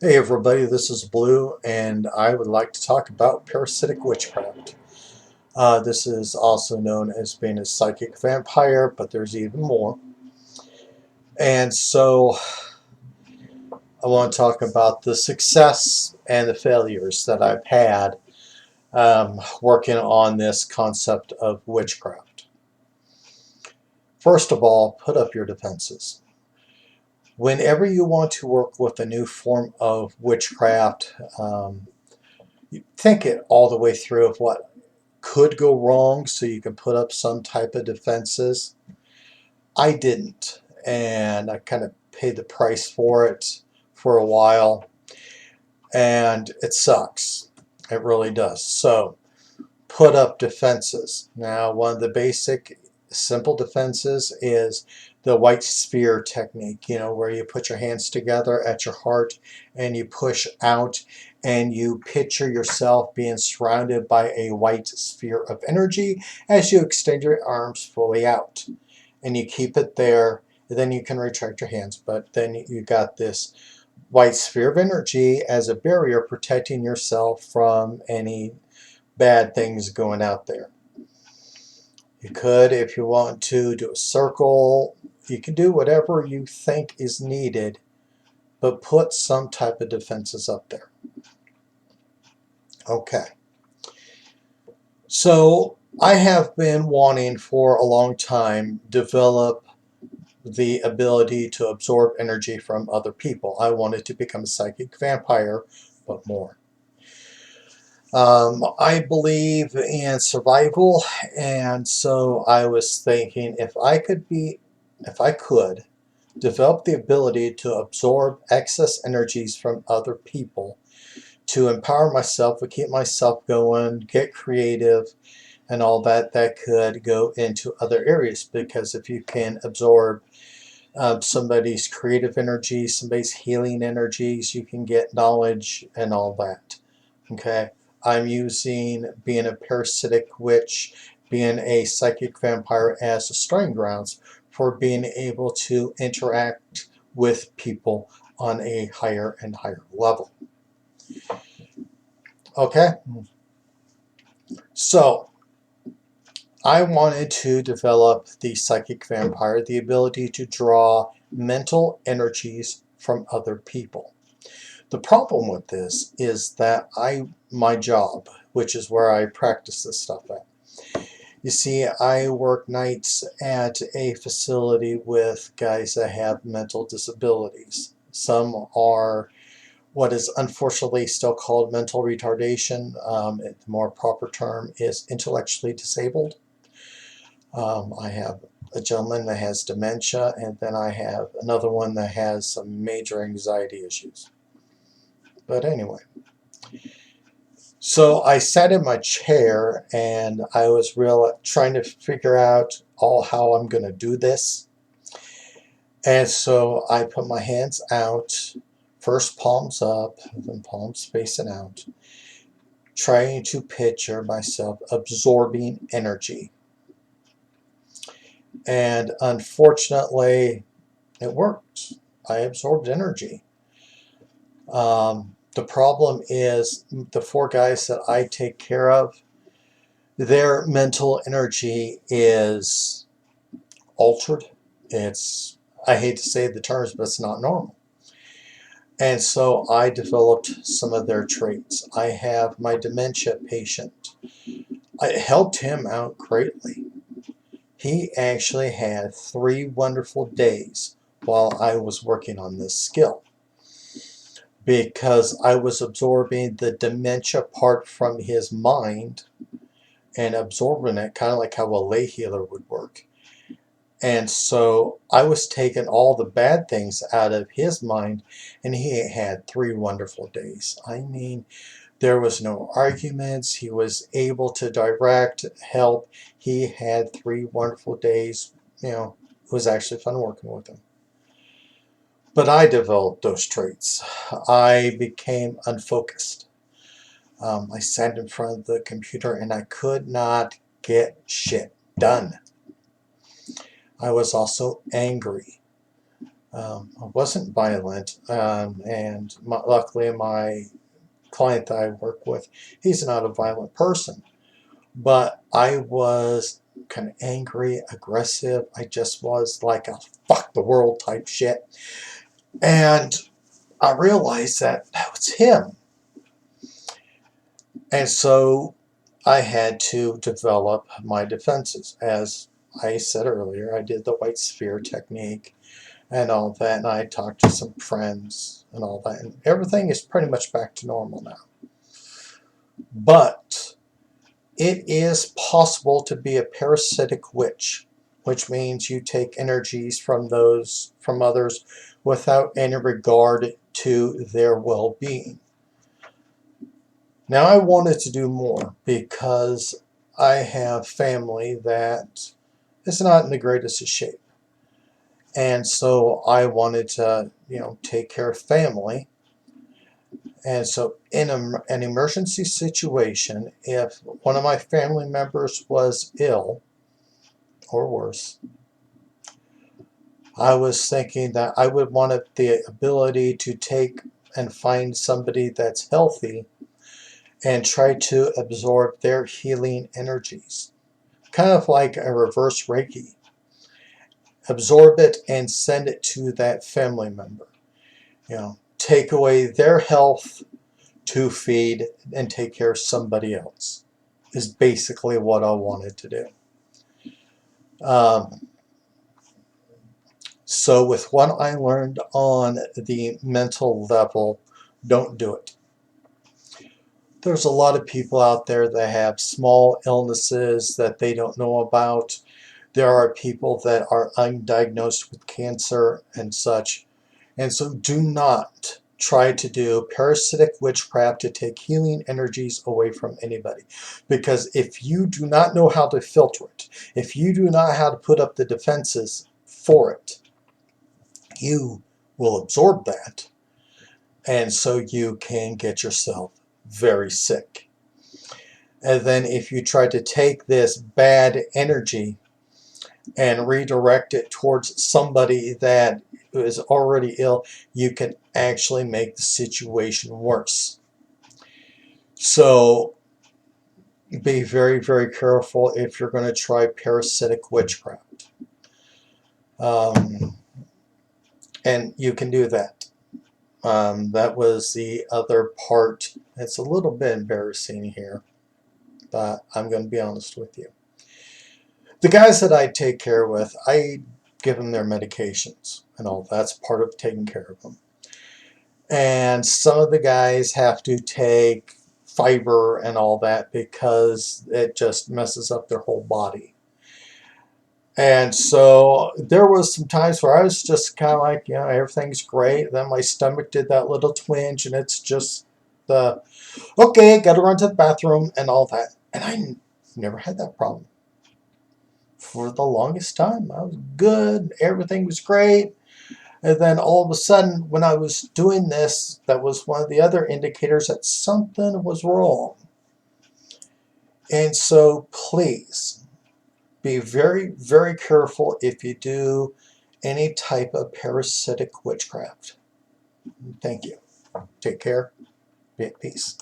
Hey everybody, this is Blue, and I would like to talk about parasitic witchcraft. This is also known as being a psychic vampire, but there's even more. And so I want to talk about the success and the failures that I've had working on this concept of witchcraft. First of all, put up your defenses. Whenever you want to work with a new form of witchcraft, you think it all the way through of what could go wrong so you can put up some type of defenses. I didn't, and I kind of paid the price for it for a while, and it sucks. It really does. So put up defenses. Now, one of the basic simple defenses is the white sphere technique, where you put your hands together at your heart and you push out and you picture yourself being surrounded by a white sphere of energy as you extend your arms fully out. And you keep it there, and then you can retract your hands, but then you got this white sphere of energy as a barrier protecting yourself from any bad things going out there. You could, if you want to, do a circle. You can do whatever you think is needed, but put some type of defenses up there. Okay. So I have been wanting for a long time develop the ability to absorb energy from other people. I wanted to become a psychic vampire, but more. I believe in survival, and so I was thinking if I could develop the ability to absorb excess energies from other people, to empower myself, to keep myself going, get creative, and all that, that could go into other areas. Because if you can absorb somebody's creative energy, somebody's healing energies, you can get knowledge and all that. Okay, I'm using being a parasitic witch, being a psychic vampire as a starting grounds for being able to interact with people on a higher and higher level. Okay, so I wanted to develop the psychic vampire, the ability to draw mental energies from other people. The problem with this is that my job, which is where I practice this stuff at. You see, I work nights at a facility with guys that have mental disabilities. Some are what is unfortunately still called mental retardation. The more proper term is intellectually disabled. I have a gentleman that has dementia, and then I have another one that has some major anxiety issues. But anyway, so I sat in my chair and I was trying to figure out how I'm going to do this. And so I put my hands out, first palms up, then palms facing out, trying to picture myself absorbing energy. And unfortunately, it worked. I absorbed energy. The problem is the four guys that I take care of, their mental energy is altered. It's, I hate to say the terms, but it's not normal. And so I developed some of their traits. I have my dementia patient. I helped him out greatly. He actually had 3 wonderful days while I was working on this skill, because I was absorbing the dementia part from his mind and absorbing it, kind of like how a lay healer would work. And so I was taking all the bad things out of his mind, and he had 3 wonderful days. I mean, there was no arguments. He was able to direct, help. He had 3 wonderful days. It was actually fun working with him. But I developed those traits. I became unfocused. I sat in front of the computer and I could not get shit done. I was also angry. I wasn't violent, and luckily my client that I work with, he's not a violent person. But I was kind of angry, aggressive. I just was like a fuck the world type shit. And I realized that that was him. And so I had to develop my defenses. As I said earlier, I did the white sphere technique and all that, and I talked to some friends and all that, and everything is pretty much back to normal now. But it is possible to be a parasitic witch, which means you take energies from others without any regard to their well-being. Now I wanted to do more because I have family that is not in the greatest of shape. And so I wanted to, take care of family. And so in an emergency situation, if one of my family members was ill or worse, I was thinking that I would want the ability to take and find somebody that's healthy and try to absorb their healing energies. Kind of like a reverse Reiki. Absorb it and send it to that family member. Take away their health to feed and take care of somebody else is basically what I wanted to do. So with what I learned on the mental level, don't do it. There's a lot of people out there that have small illnesses that they don't know about. There are people that are undiagnosed with cancer and such. And so do not try to do parasitic witchcraft to take healing energies away from anybody. Because if you do not know how to filter it, if you do not know how to put up the defenses for it, you will absorb that. And so you can get yourself very sick. And then if you try to take this bad energy and redirect it towards somebody that is already ill, you can actually make the situation worse. So be very, very careful if you're going to try parasitic witchcraft. And you can do that. That was the other part. It's a little bit embarrassing here, but I'm going to be honest with you. The guys that I take care with, I give them their medications and all. That's part of taking care of them. And some of the guys have to take fiber and all that because it just messes up their whole body. And so there was some times where I was just kind of like, everything's great. Then my stomach did that little twinge, and it's just the, okay, got to run to the bathroom and all that. And I never had that problem. For the longest time, I was good. Everything was great. And then all of a sudden, when I was doing this, that was one of the other indicators that something was wrong. And so please be very, very careful if you do any type of parasitic witchcraft. Thank you. Take care. Be at peace.